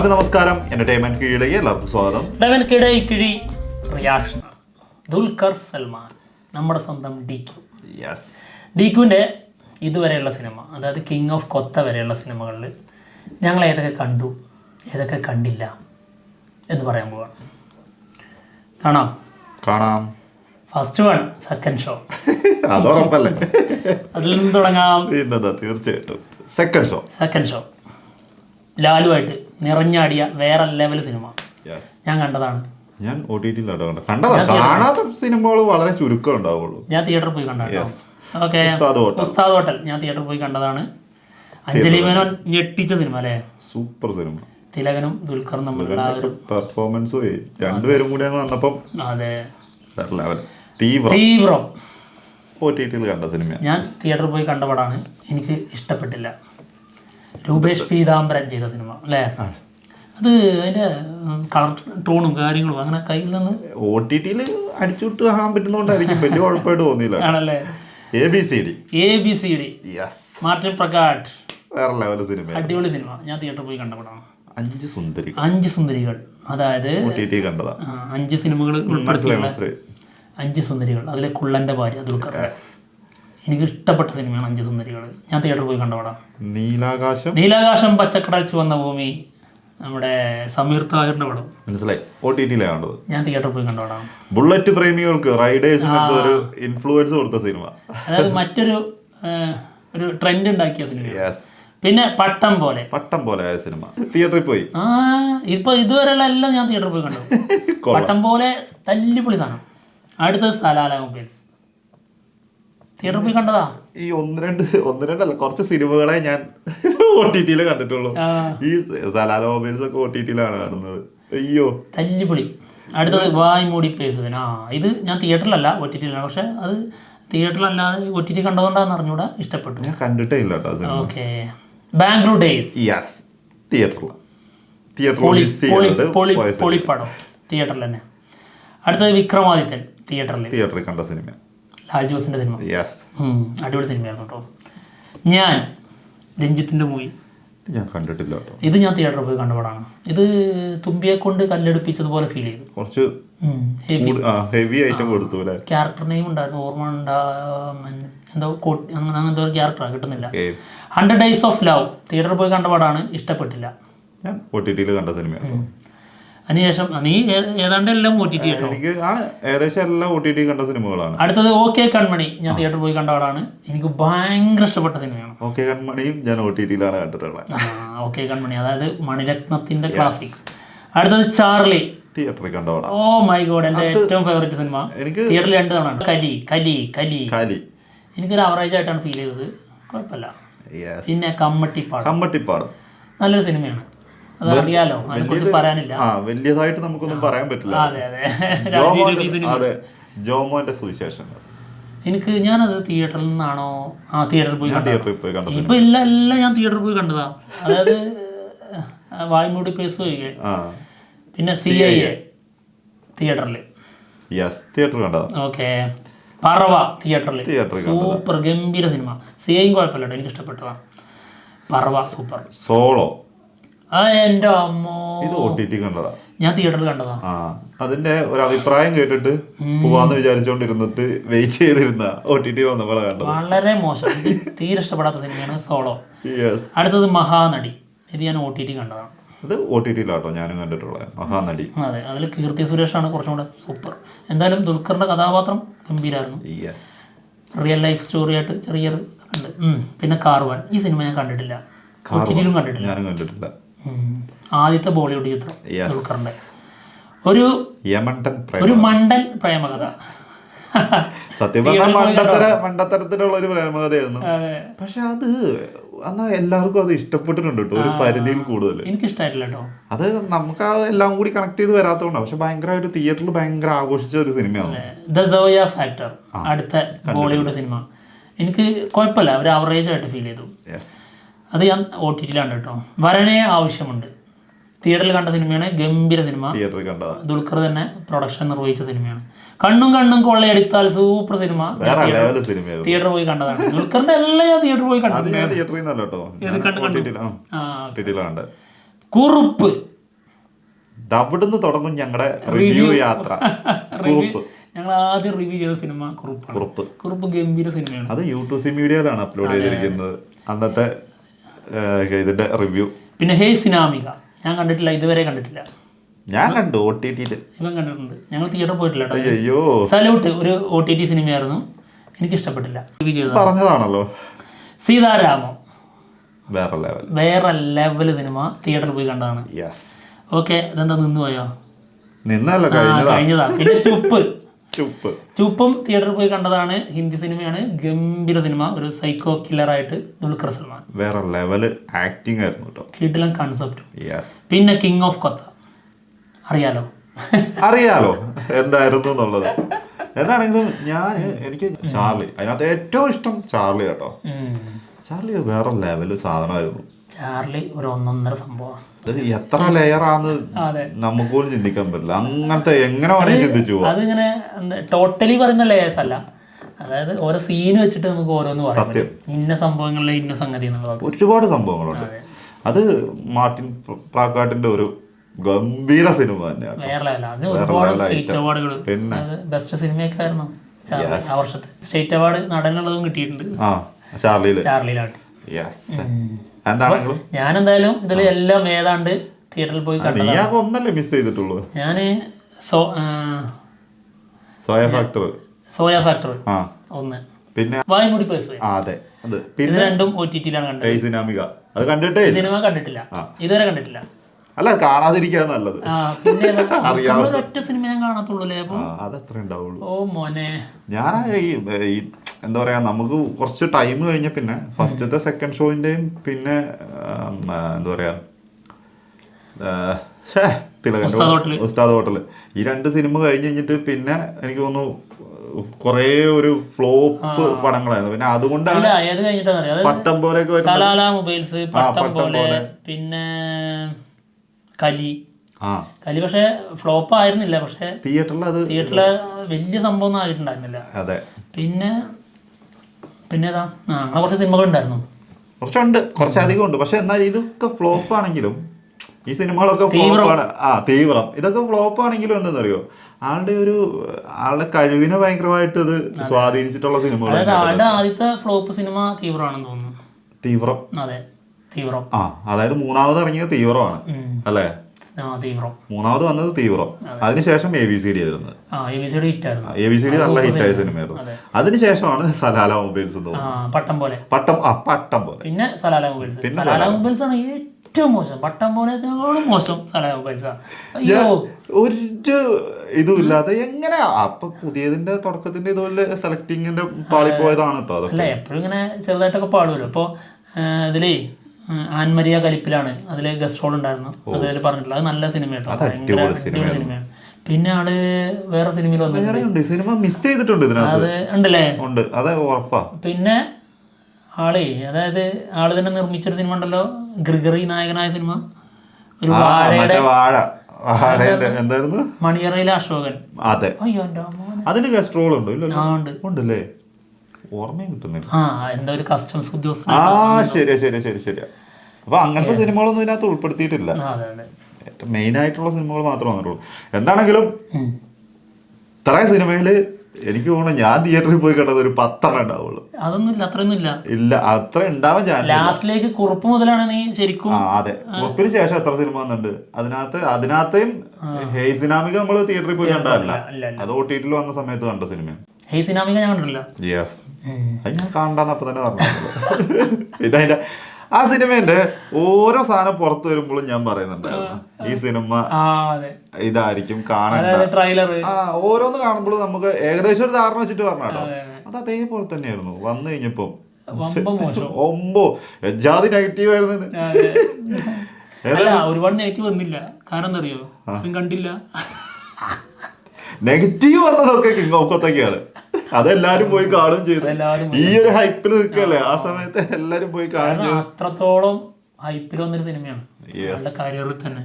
എല്ലാവർക്കും നമസ്കാരം. എന്റർടൈൻമെന്റ് കീഴിലേക്ക് എല്ലാവർക്കും സ്വാഗതം. റിയാക്ഷൻ ദുൽഖർ സൽമാൻ, നമ്മുടെ സ്വന്തം യെസ്. ഡിക്കുവിൻ്റെ ഇതുവരെയുള്ള സിനിമ, അതായത് കിങ് ഓഫ് കൊത്ത വരെയുള്ള സിനിമകളിൽ ഞങ്ങൾ ഏതൊക്കെ കണ്ടു, ഏതൊക്കെ കണ്ടില്ല എന്ന് പറയാൻ പോവാണ്. കാണാം. First one, second show. അതുറപ്പല്ലേ? അതിൽ നിന്ന് തുടങ്ങാം. തീർച്ചയായിട്ടും സെക്കൻഡ് ഷോ ലാലുവായിട്ട് നിറഞ്ഞാടിയ വേറെ ലെവൽ സിനിമ ഞാൻ കണ്ടതാണ്. ഞാൻ കാണാത്ത സിനിമകൾ വളരെ ചുരുക്കം ഉണ്ടാവുള്ളൂ. ഞാൻ തിയേറ്ററിൽ പോയി കണ്ടതാണ്. ഓക്കെ, ഉസ്താദ് ഹോട്ടൽ ഞാൻ തിയേറ്ററിൽ പോയി കണ്ടതാണ്. അഞ്ജലി മേനോൻ ഞെട്ടിച്ച സിനിമ അല്ലേ? Super cinema. തിലകനും ദുൽഖറും തമ്മിലുള്ള ഒരു പെർഫോമൻസ് രണ്ടുപേരും കൂടി വന്നപ്പം അതെ തീവ്രം കണ്ട സിനിമ. ഞാൻ തിയേറ്ററിൽ പോയി കണ്ട പടമാണ്. എനിക്ക് ഇഷ്ടപ്പെട്ടില്ല. രൂപേഷ് പീതാംബരൻ ചെയ്ത സിനിമ അല്ലേ? അത് അതിൻ്റെ കളർ ടോണും കാര്യങ്ങളും അങ്ങനെ കയ്യിൽ നിന്ന് OTT-യിൽ അടിച്ചുവിട്ട് കാണാൻ പറ്റുന്നോണ്ടായിരിക്കും വലിയ കുഴപ്പമായിട്ട് തോന്നിയില്ല. ആണല്ലേ? ABCD മാർട്ടിൻ പ്രകാട്ട് വേറെ ലെവൽ സിനിമ, അടിപൊളി സിനിമ. ഞാൻ തിയേറ്ററിൽ പോയി കണ്ട പടമാണ്. 5 സുന്ദരികൾ. അതായത് OTT കണ്ടതാ. 5 സിനിമകൾ ഉൾപ്പെടുത്തിയുള്ള 5 സുന്ദരികൾ. അതിലെ കുള്ളന്റെ ഭാര്യ ദുൽഖർ. എനിക്ക് ഇഷ്ടപ്പെട്ട സിനിമയാണ് 5 സുന്ദരികൾ. ഞാൻ തിയേറ്ററിൽ പോയി കണ്ട പടം. നീലാകാശം പച്ചക്കടൽ ചുവന്ന ഭൂമി, നമ്മുടെ സമീർ താഹിറിന്റെ പടം. മനസ്സിലായി. OTT-യിലാണ് കണ്ടത്. ഞാൻ തിയേറ്ററിൽ പോയി കണ്ട പടം. ബുള്ളറ്റ് പ്രേമികൾക്ക്, റൈഡേഴ്സിനൊക്കെ ഒരു ഇൻഫ്ലുവൻസ് കൊടുത്ത സിനിമ. അതായത് മറ്റൊരു ഒരു ട്രെൻഡ് ഉണ്ടാക്കിയ സിനിമ. പിന്നെ പട്ടം പോലെ ആയ സിനിമ തിയേറ്ററിൽ പോയി. ഇപ്പൊ ഇതുവരെയുള്ള എല്ലാം ഞാൻ തിയേറ്ററിൽ പോയി കണ്ടു. പട്ടം പോലെ തല്ലിപ്പൊളി സാധനം. അടുത്തത് സലാല മൊബൈൽസ്. തിയേറ്ററിൽ പോയി കണ്ടതാ. ഈ ഒന്ന് രണ്ടല്ല കുറച്ച് സിനിമകളെ ഞാൻ OTT-യിൽ കണ്ടിട്ടുള്ളൂ. ഈ സലാല മൊബൈൽസ് ഒക്കെ OTT-യിലാണ് കാണുന്നത്. അയ്യോ തല്ലിപ്പൊളി. അടുത്തത് വായ് മൂടി പേസുവൻ. ഇത് ഞാൻ തിയേറ്ററിലല്ല OTT-യിലാണ്. പക്ഷെ അത് തിയേറ്ററിലല്ലാതെ OTT കണ്ടതുകൊണ്ടാന്ന് അറിഞ്ഞൂടാ, ഇഷ്ടപ്പെട്ടു. ഞാൻ കണ്ടിട്ടേ ഇല്ല. Okay, Bangalore days. പൊളിപ്പടം തിയേറ്ററിൽ തന്നെ. അടുത്തത് വിക്രമാദിത്യൻ തിയേറ്ററിൽ കണ്ട സിനിമ. ലാൽ ജോസിന്റെ സിനിമ. അടിപൊളി സിനിമയായിരുന്നു കേട്ടോ. ഞാൻ രഞ്ജിത്തിന്റെ മൂവി ഞാൻ കണ്ടിട്ടില്ല. ഇത് ഞാൻ തിയേറ്ററിൽ പോയി കണ്ട പടമാണ്. ഇത് തുമ്പിയെ കൊണ്ട് കല്ലെടുപ്പിച്ചതുപോലെ ഫീൽ ചെയ്തു. കുറച്ച് ഹെവി ഐറ്റം കൊടുത്തു. ക്യാരക്ടർ നെയിം ഉണ്ടായിരുന്നു, ഓർമ്മ എന്തോ അങ്ങനത്തെ ഒരു ക്യാരക്ടറാണ്, കിട്ടുന്നില്ല. 100 Days of Love തിയേറ്ററിൽ പോയി കണ്ട പടമാണ്. ഇഷ്ടപ്പെട്ടില്ല. ഞാൻ OTT-യിൽ കണ്ട സിനിമയാണ്. അതിനുശേഷം നീ ഏതാണ്ട് എല്ലാം OTT കേട്ടോ. ഏകദേശം എല്ലാം OTT കണ്ട സിനിമകളാണ്. അടുത്തത് ഓക്കെ കൺമണി. ഞാൻ തിയേറ്ററിൽ പോയി കണ്ട പടമാണ്. എനിക്ക് ഭയങ്കര ഇഷ്ടപ്പെട്ട സിനിമയാണ്. ഓക്കെ കൺമണിയും ഞാൻ OTT-ലാണ് കണ്ടിട്ടുള്ളത്. ഓക്കെ കൺമണി, അതായത് മണിരത്നത്തിന്റെ ക്ലാസിക്. അടുത്തത് ചാർലി തിയേറ്ററിൽ കണ്ട പടം. ഓ മൈ ഗോഡ്, എന്റെ ഏറ്റവും ഫേവറേറ്റ് സിനിമ. എനിക്ക് തിയേറ്ററിൽ 2 തവണ. കലി എനിക്കൊരു ആവറേജ് ആയിട്ടാണ് ഫീൽ ചെയ്തത്. കുഴപ്പമില്ല. പിന്നെ കമ്മട്ടിപ്പാടം നല്ലൊരു സിനിമയാണ്. അതറിയാലോ, അതിനെക്കുറിച്ച് പറയാനില്ല. വലിയതായിട്ട് നമുക്കൊന്നും പറയാൻ പറ്റില്ല. ജോമോന്റെ സുവിശേഷം എനിക്ക് ഞാനത് തിയേറ്ററിൽ നിന്നാണോ തിയേറ്ററിൽ പോയി ഇപ്പൊ എല്ലാം ഞാൻ തിയേറ്ററിൽ പോയി കണ്ടതാ. അതായത് വായ്മൂടി പേസ് പോയി. പിന്നെ CIA തിയേറ്ററിൽ കണ്ടതാ. ഓക്കെ, പറവ തിയേറ്ററിൽ സൂപ്പർ ഗംഭീര സിനിമ. CIയും കുഴപ്പമില്ല, എനിക്ക് ഇഷ്ടപ്പെട്ടതാ. പറവ സൂപ്പർ. സോളോ എന്റെ അമ്മോ, ഇത് OTT കണ്ടതാ. ഞാൻ തിയേറ്ററിൽ കണ്ടതാ. അതിന്റെ ഒരു അഭിപ്രായം കേട്ടിട്ട് പോവാന്ന് വിചാരിച്ചോണ്ടിരുന്നിട്ട് വെയിറ്റ് ചെയ്തിരുന്ന OTT വന്നപ്പോഴാ കണ്ടത്. വളരെ മോശം, തീരെ ഇഷ്ടപ്പെടാത്ത സിനിമയാണ് സോളോ. അടുത്തത് മഹാനടി. ഇത് ഞാൻ OTT കണ്ടതാണ്. അത് OTT-ലാട്ടോ ഞാനും കണ്ടിട്ടുള്ളത്, മഹാനടി. അതെ, അതിൽ കീർത്തി സുരേഷാണ് കുറച്ചും കൂടെ സൂപ്പർ. എന്തായാലും ദുൽഖറിന്റെ കഥാപാത്രം ഗംഭീരായിരുന്നു. റിയൽ ലൈഫ് സ്റ്റോറി ആയിട്ട് ചെറിയൊരു ഉണ്ട്. പിന്നെ കാർവാൻ. ഈ സിനിമ ഞാൻ കണ്ടിട്ടില്ല, OTT-ലും കണ്ടിട്ടില്ല. ഞാനും കണ്ടിട്ടില്ല. ആദ്യത്തെ ബോളിവുഡ് ചിത്രം ദുൽഖറിന്റെ. ഒരു മണ്ടൻ പ്രേമകഥ. സത്യം മണ്ടത്തരത്തിലുള്ള ഒരു പ്രേമകഥയായിരുന്നു. പക്ഷെ അത് എന്നാ എല്ലാവർക്കും അത് ഇഷ്ടപ്പെട്ടിട്ടുണ്ട് കേട്ടോ, ഒരു പരിധിയിൽ കൂടുതൽ. എനിക്ക് ഇഷ്ടമായിട്ടില്ല കേട്ടോ. അത് നമുക്ക് എല്ലാം കൂടി കണക്ട് ചെയ്ത് വരാത്തതുകൊണ്ടാണ്. പക്ഷെ ഭയങ്കരമായിട്ട് തിയേറ്ററിൽ ഭയങ്കര ആഘോഷിച്ച ഒരു സിനിമയാണ് ദ സോയ ഫാക്ടർ. അടുത്ത ബോളിവുഡ് സിനിമ എനിക്ക് കുഴപ്പമില്ല, ഒരു ആവറേജ് ആയിട്ട് ഫീൽ ചെയ്തു. അത് ഞാൻ OTT-ലാണ് കേട്ടോ. വരണേ ആവശ്യമുണ്ട് തിയേറ്ററിൽ കണ്ട സിനിമയാണ്. ഗംഭീര സിനിമ. ദുൽഖർ തന്നെ പ്രൊഡക്ഷൻ നിർവഹിച്ച സിനിമയാണ്. കണ്ണും കൊള്ളയെടുത്താൽ സൂപ്പർ സിനിമ. തിയേറ്ററിൽ പോയി കണ്ടതാണ്. ദുൽഖറിന്റെ എല്ലാം ഞാൻ തിയേറ്ററിൽ പോയി കണ്ടു. കുറുപ്പ് അവിടുന്ന് തുടങ്ങും ഞങ്ങളുടെ റിവ്യൂ യാത്ര. കുറുപ്പ് ഞങ്ങൾ ആദ്യം റിവ്യൂ ചെയ്ത സിനിമ കുറുപ്പ് ഗംഭീര സിനിമയാണ്. അത് യൂട്യൂബ് മീഡിയയിലാണ് അപ്ലോഡ് ചെയ്തിരിക്കുന്നത് അന്നത്തെ ഇതിന്റെ റിവ്യൂ. പിന്നെ ഹേ സിനാമിക ഞാൻ കണ്ടിട്ടില്ല, ഇതുവരെ കണ്ടിട്ടില്ല. ഞാൻ കണ്ടു OTT. ഇവൻ കണ്ടിട്ടുണ്ട്, ഞങ്ങൾ തിയേറ്ററിൽ പോയിട്ടില്ല. അയ്യോ, സല്യൂട്ട് ഒരു OTT സിനിമയായിരുന്നു, എനിക്ക് ഇഷ്ടപ്പെട്ടില്ല. പറഞ്ഞതാണല്ലോ. സീതാരാമം വേറെ ലെവൽ സിനിമ, തിയേറ്ററിൽ പോയി കണ്ടതാണ്. ഓക്കെ, ഇതെന്താ നിന്ന് പോയോ? നിന്നല്ല, കഴിഞ്ഞതാ. പിന്നെ ചുപ്പും തിയേറ്ററിൽ പോയി കണ്ടതാണ്. ഹിന്ദി സിനിമയാണ്, ഗംഭീര സിനിമ. ഒരു സൈക്കോ കില്ലറായിട്ട് ദുൽഖർ സൽമാൻ. വേറെ ലെവൽ ആക്ടിങ് ആയിരുന്നു കേട്ടോ, കിടിലൻ കൺസെപ്റ്റ്. പിന്നെ കിങ് ഓഫ് കൊത്ത അറിയാലോ എന്തായിരുന്നു എന്നുള്ളത്. എന്താണെങ്കിലും എനിക്ക് ചാർലി, അതിനകത്ത് ഏറ്റവും ഇഷ്ടം ചാർലി കേട്ടോ. ചാർലി വേറെ ലെവല് സാധനമായിരുന്നു. ചാർലി ഒരു ഒന്നൊന്നര സംഭവം. എത്ര ലെയറാന്ന് നമുക്ക് പോലും ചിന്തിക്കാൻ പറ്റില്ല. അങ്ങനത്തെ എങ്ങനെ വേണമെങ്കിൽ ചിന്തിച്ചു പോകും. അതിങ്ങനെ ടോട്ടലി പറയുന്ന ലേയേഴ്സ് അല്ല, അതായത് ഓരോ സീൻ വെച്ചിട്ട് നമുക്ക് ഓരോന്ന് പറയാം. സത്യം, ഇന്ന സംഭവങ്ങളിലെ ഇന്ന സംഗതി എന്നുള്ളത് ഒരുപാട് സംഭവങ്ങളുണ്ട്. അത് മാർട്ടിൻ പ്രാക്കാട്ടിന്റെ ഒരു ഗംഭീര സിനിമ തന്നെയാണ്. ഒരുപാട് സ്റ്റേറ്റ് അവാർഡുകൾ, ബെസ്റ്റ് സിനിമയൊക്കെ ആയിരുന്നു ആ വർഷത്തെ. സ്റ്റേറ്റ് അവാർഡ് നടനുള്ളതും കിട്ടിയിട്ടുണ്ട് ചാർലിയിലാട്ട്. ഞാൻ എന്തായാലും ഇതിൽ എല്ലാം ഏതാണ്ട് തിയേറ്ററിൽ പോയി കണ്ടു. ഒന്നല്ലേ മിസ് ചെയ്തിട്ടുള്ളൂ. ഞാന് സോയ ഫാക്ടർ ഒന്ന്, പിന്നെ വായ്മൂടി പേഴ്സ്, ഇത് രണ്ടും OTT-ലാണ് കണ്ടത്. സിനിമ കണ്ടിട്ടില്ല, ഇതുവരെ കണ്ടിട്ടില്ല. അല്ല, കാണാതിരിക്കാ നല്ലത്. പിന്നെ ഒറ്റ സിനിമ ഞാൻ കാണത്തുള്ളൂ. അതത്ര ഉണ്ടാവുള്ളൂ. ഓ മോനെ, ഞാൻ ഈ എന്താ പറയാ, നമുക്ക് കുറച്ച് ടൈം കഴിഞ്ഞ പിന്നെ ഫസ്റ്റത്തെ സെക്കൻഡ് ഷോയിന്റെയും പിന്നെ എന്താ പറയാ ഉസ്താദ് ഹോട്ടല്, ഈ 2 സിനിമ കഴിഞ്ഞ് കഴിഞ്ഞിട്ട് പിന്നെ എനിക്ക് തോന്നുന്നു കൊറേ ഒരു ഫ്ലോപ്പ് പടങ്ങളായിരുന്നു. പിന്നെ അതുകൊണ്ടാണ് പട്ടം പോലെ, പിന്നെ കലി പക്ഷെ ഫ്ലോപ്പ് ആയിരുന്നില്ല. പക്ഷെ തിയേറ്ററില് വലിയ സംഭവം ഒന്നും ആയിട്ടുണ്ടായിരുന്നില്ല. പിന്നെ അങ്ങനെ കുറച്ച് സിനിമകൾ ഉണ്ടായിരുന്നു, കുറച്ചധികം ഉണ്ട്. പക്ഷെ എന്നാൽ ഇതൊക്കെ ഫ്ലോപ്പ് ആണെങ്കിലും, ഈ സിനിമകളൊക്കെ ഫ്ലോപ്പാണ്. തീവ്രം ഇതൊക്കെ ഫ്ലോപ്പ് ആണെങ്കിലും എന്താണെന്നറിയോ, ആളുടെ കഴിവിനെ ഭയങ്കരമായിട്ട് ഇത് സ്വാധീനിച്ചിട്ടുള്ള സിനിമകൾ. ആദ്യത്തെ ഫ്ലോപ്പ് സിനിമ തീവ്രമാണെന്ന് തോന്നുന്നു. തീവ്രം അതായത് മൂന്നാമത് ഇറങ്ങിയത് തീവ്രമാണ് അല്ലേ? മൂന്നാമത് വന്നത് തീവ്രം, അതിനുശേഷം ABCD ആയിരുന്നു. ABCD നല്ല ഹിറ്റായ സിനിമയായിരുന്നു. അതിനുശേഷമാണ് സലാല മൊബൈൽസ്. പട്ടം പോലെ പിന്നെ സലാല മൊബൈൽസ്. ആണ് ഏറ്റവും മോശം. പട്ടം പോലെ മോശം സലാല മൊബൈൽസ്. ഒരു ഇതും ഇല്ലാതെ എങ്ങനെ അപ്പൊ പുതിയതിന്റെ തുടക്കത്തിന്റെ ഇതുപോലെ സെലക്ടിങ്ങിന്റെ പാളിപ്പോയതാണ് കേട്ടോ. അല്ല, എപ്പോഴും ഇങ്ങനെ ചെറുതായിട്ടൊക്കെ പാടുമല്ലോ. ഇപ്പൊ ഇതിലേ ആൻമരിയ കലിപ്പിലാണ് അതിൽ ഗസ്റ്റ് റോൾ ഉണ്ടായിരുന്നു. അതിൽ പറഞ്ഞിട്ടുള്ള അത് നല്ല സിനിമ കേട്ടോ, ഭയങ്കര സിനിമയാണ്. പിന്നെ ആള് വേറെ സിനിമയിൽ വന്നിട്ടുണ്ട്, സിനിമ മിസ് ചെയ്തിട്ടുണ്ട് അത് ഉണ്ടല്ലേ? ഉറപ്പാ. പിന്നെ അതായത് ആള് തന്നെ നിർമ്മിച്ചൊരു സിനിമ ഉണ്ടല്ലോ, ഗ്രിഗറി നായകനായ സിനിമ, ഒരു എന്തായിരുന്നു, മണിയറയിലെ അശോകൻ. അയ്യോ, അതിന് ഗസ്റ്റ് റോൾ ഉണ്ടല്ലേ? ഓർമ്മയും കിട്ടുന്നില്ല. എന്താ ഒരു കസ്റ്റംസ് ഉദ്യോഗസ്ഥൻ. ശരിയാ. അപ്പൊ അങ്ങനത്തെ സിനിമകളൊന്നും ഇതിനകത്ത് ഉൾപ്പെടുത്തിയിട്ടില്ല. മെയിൻ ആയിട്ടുള്ള സിനിമകൾ മാത്രമേ വന്നിട്ടുള്ളൂ. എന്താണെങ്കിലും ഇത്രയും സിനിമയില് എനിക്ക് തോന്നുന്നു ഞാൻ തിയേറ്ററിൽ പോയി കണ്ടത് ഒരു 10 ഉണ്ടാവുള്ളൂ. ഇല്ല, അത്ര ഉണ്ടാവാൻ ചാൻസ്. ലാസ്റ്റിലേക്ക് കുറുപ്പ് മുതലാണ് നീ ശരിക്കും. അതെ, കുറുപ്പിന് ശേഷം എത്ര സിനിമ വന്നിട്ടുണ്ട്. അതിനകത്തേയും ഹേ സിനാമിക നമ്മള് തിയേറ്ററിൽ പോയി കണ്ടതല്ല, അത് OTT വന്ന സമയത്ത് കണ്ട സിനിമയാണ്. ഹേ സിനാമിക ഞാൻ കണ്ടിട്ടില്ല. അത് ഞാൻ കാണണ്ടെന്ന് അപ്പൊ തന്നെ പറഞ്ഞു. പിന്നെ അതിന്റെ ആ സിനിമേന്റെ ഓരോ സാധനം പുറത്തു വരുമ്പോഴും ഞാൻ പറയുന്നുണ്ടായിരുന്നു, ഈ സിനിമ ഇതായിരിക്കും കാണേണ്ട. ഓരോന്ന് കാണുമ്പോഴും നമുക്ക് ഏകദേശം ഒരു ധാരണ വെച്ചിട്ട് പറഞ്ഞാട്ടോ, അത് അതേപോലെ തന്നെയായിരുന്നു വന്നു കഴിഞ്ഞപ്പോ. ജാതി നെഗറ്റീവ് ആയിരുന്നു. ഒരുപാട് നെഗറ്റീവ് വന്നില്ല, കാരണം എന്താ അറിയോ, കണ്ടില്ല. നെഗറ്റീവ് വന്നതൊക്കെ കിങ് ഓഫ് കൊത്തയൊക്കെയാണ്. അതെല്ലാരും പോയി കാണുകയും ചെയ്തു. ഈ ഒരു ഹൈപ്പിൽ നിൽക്കല്ലേ ആ സമയത്ത് എല്ലാരും പോയി കാണും. അത്രത്തോളം ഹൈപ്പിൽ വന്നൊരു സിനിമയാണ് കരിയറിൽ തന്നെ.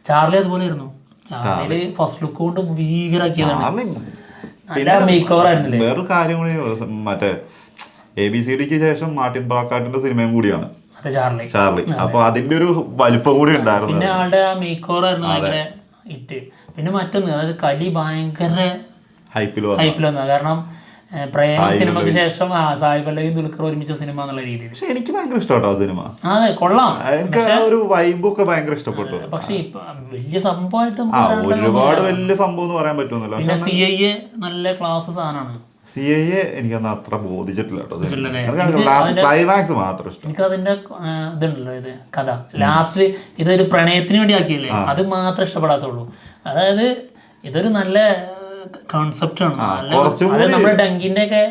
ചാർലി അതുപോലെ ആയിരുന്നു. ചാർലി ഫസ്റ്റ് ലുക്ക് കൊണ്ട് ഭീകരാക്കിയതാണ്. വേറൊരു കാര്യം കൂടി, മറ്റേ ABCDക്ക് ശേഷം മാർട്ടിൻ പ്രാക്കാട്ടിന്റെ സിനിമയും കൂടിയാണ് ചാർലി. അപ്പൊ അതിന്റെ ഒരു വലിപ്പം കൂടി ഉണ്ടായിരുന്നു. പിന്നെ ആളുടെ മേക്ക് ഓവർ ആയിരുന്നു ഭയങ്കര ഹിറ്റ്. പിന്നെ മറ്റൊന്ന്, അതായത് കലി ഭയങ്കര ഹൈപ്പിൽ വന്ന കാരണം പ്രേമ സിനിമയ്ക്ക് ശേഷം സായി പല്ലവിയും ദുൽഖർ ഒരുമിച്ച സിനിമ എന്നുള്ള രീതിയിൽ. പക്ഷെ എനിക്ക് ഭയങ്കര ഇഷ്ടപ്പെട്ടോ ആ സിനിമ. അതെ, കൊള്ളാം. എനിക്ക് ആ ഒരു വൈബൊക്കെ ഭയങ്കര ഇഷ്ടപ്പെട്ടു. പക്ഷെ ഇപ്പൊ വലിയ സംഭവമായിട്ട് ഒരുപാട് വലിയ സംഭവം എന്ന് പറയാൻ പറ്റുന്നില്ല. പിന്നെ CIA നല്ല ക്ലാസ് സാധനമാണ്. CIA എനിക്കൊന്നും അത്ര ബോധിച്ചിട്ടില്ല കേട്ടോ. ക്ലൈമാക്സ് മാത്രം ഇഷ്ടം. എനിക്ക് അതിന്റെ ഇതുണ്ടല്ലോ, ഇത് കഥ ലാസ്റ്റ് ഇതൊരു പ്രണയത്തിന് വേണ്ടി ആക്കിയല്ലേ, അത് മാത്രം ഇഷ്ടപ്പെടാത്തുള്ളൂ. അതായത് ഇതൊരു നല്ല കോൺസെപ്റ്റ് ആണ്, നമ്മുടെ ഡങ്കിന്റെ ഒക്കെ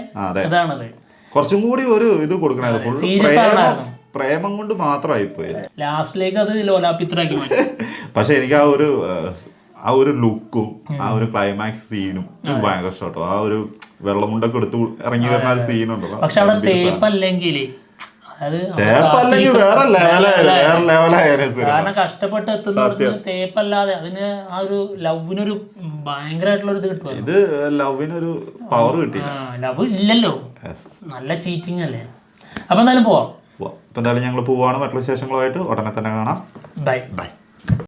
ഇതാണത്. കുറച്ചും കൂടി ഒരു ഇത് കൊടുക്കണായിരുന്നു. പ്രേമം കൊണ്ട് മാത്രമായി പോയി ലാസ്റ്റിലേക്ക് അത് ലോലാപിത്രാക്കി മാറ്റി. പക്ഷെ എനിക്ക് ആ ഒരു ലുക്കും ആ ഒരു ക്ലൈമാക്സ് സീനും ഭയങ്കര ഇഷ്ടട്ടോ. ആ ഒരു വെള്ളമുണ്ടൊക്കെ എടുത്ത് ഇറങ്ങി വരുന്ന ഒരു സീനുണ്ടല്ലോ. പക്ഷെ അവിടെ തേപ്പല്ലെങ്കിൽ കാരണം കഷ്ടപ്പെട്ട് എത്തുന്ന തേപ്പല്ലാതെ അതിന് ആ ഒരു ലവിനൊരു ഭയങ്കരമായിട്ടുള്ള ഒരു ഇത് കിട്ടും. ഇത് ലവിനൊരു പവർ കിട്ടി. ലവ് ഇല്ലല്ലോ, നല്ല ചീറ്റിംഗ് അല്ലേ. അപ്പൊ എന്തായാലും പോവാം. ഇപ്പൊ എന്തായാലും ഞങ്ങൾ പോവാണ്. മറ്റുള്ള വിശേഷങ്ങളുമായിട്ട് ഉടനെ തന്നെ കാണാം. Bye bye.